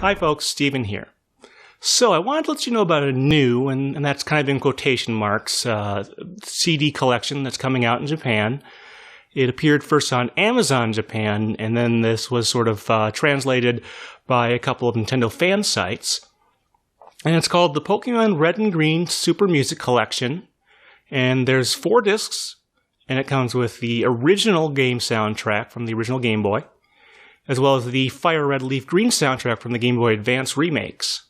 Hi folks, Steven here. So I wanted to let you know about a new, and that's kind of in quotation marks, CD collection that's coming out in Japan. It appeared first on Amazon Japan, and then this was sort of translated by a couple of Nintendo fan sites. And it's called the Pokemon Red and Green Super Music Collection. And there's 4 discs, and it comes with the original game soundtrack from the original Game Boy, as well as the Fire Red Leaf Green soundtrack from the Game Boy Advance remakes.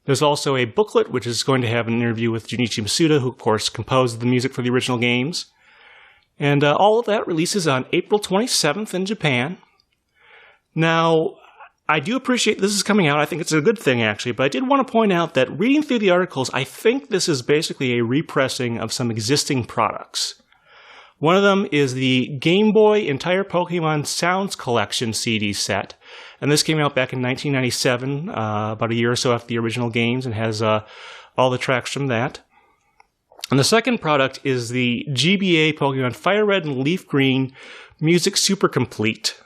There's also a booklet, which is going to have an interview with Junichi Masuda, who of course composed the music for the original games. And all of that releases on April 27th in Japan. Now, I do appreciate this is coming out. I think it's a good thing, actually, but I did want to point out that reading through the articles, I think this is basically a repressing of some existing products. One of them is the Game Boy Entire Pokemon Sounds Collection CD set, and this came out back in 1997, about a year or so after the original games, and has all the tracks from that. And the second product is the GBA Pokemon Fire Red and Leaf Green Music Super Complete,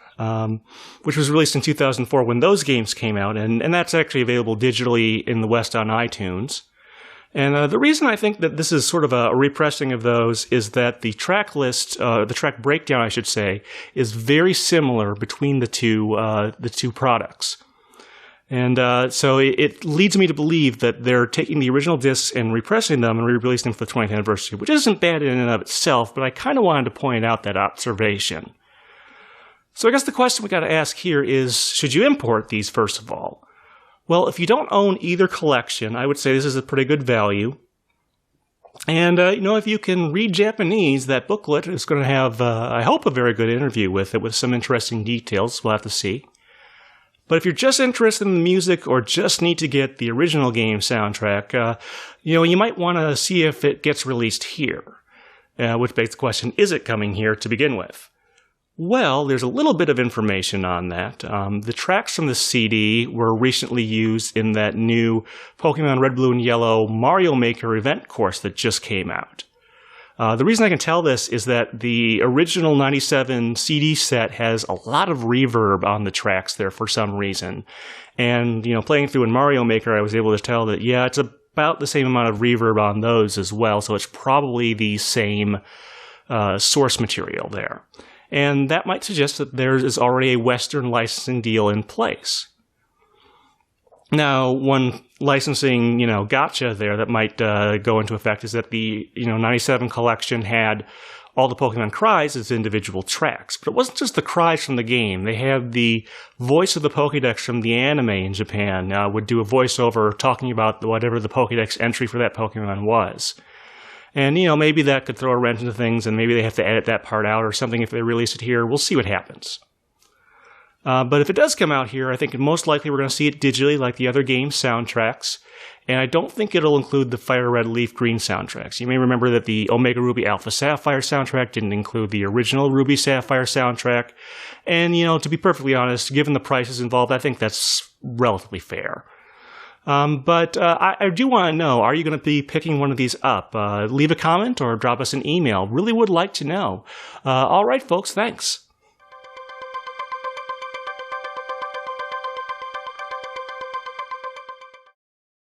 which was released in 2004 when those games came out, and that's actually available digitally in the West on iTunes. And the reason I think that this is sort of a repressing of those is that the track list, the track breakdown, I should say, is very similar between the two products. And so it leads me to believe that they're taking the original discs and repressing them and re-releasing them for the 20th anniversary, which isn't bad in and of itself, but I kind of wanted to point out that observation. So I guess the question we got to ask here is, should you import these first of all? Well, if you don't own either collection, I would say this is a pretty good value. And, if you can read Japanese, that booklet is going to have, I hope, a very good interview with it with some interesting details. We'll have to see. But if you're just interested in the music or just need to get the original game soundtrack, you might want to see if it gets released here. Which begs the question, is it coming here to begin with? Well, there's a little bit of information on that. The tracks from the CD were recently used in that new Pokemon Red, Blue, and Yellow Mario Maker event course that just came out. The reason I can tell this is that the original 97 CD set has a lot of reverb on the tracks there for some reason. And, playing through in Mario Maker, I was able to tell that, yeah, it's about the same amount of reverb on those as well, so it's probably the same source material there. And that might suggest that there is already a Western licensing deal in place. Now, one licensing, gotcha there that might go into effect is that the, 97 collection had all the Pokemon cries as individual tracks. But it wasn't just the cries from the game. They had the voice of the Pokédex from the anime in Japan, would do a voiceover talking about whatever the Pokédex entry for that Pokemon was. And, maybe that could throw a wrench into things, and maybe they have to edit that part out or something if they release it here. We'll see what happens. But if it does come out here, I think most likely we're going to see it digitally like the other game soundtracks. And I don't think it'll include the Fire Red Leaf Green soundtracks. You may remember that the Omega Ruby Alpha Sapphire soundtrack didn't include the original Ruby Sapphire soundtrack. And, to be perfectly honest, given the prices involved, I think that's relatively fair. But I do want to know, are you going to be picking one of these up? Leave a comment or drop us an email. Really would like to know. All right, folks, thanks.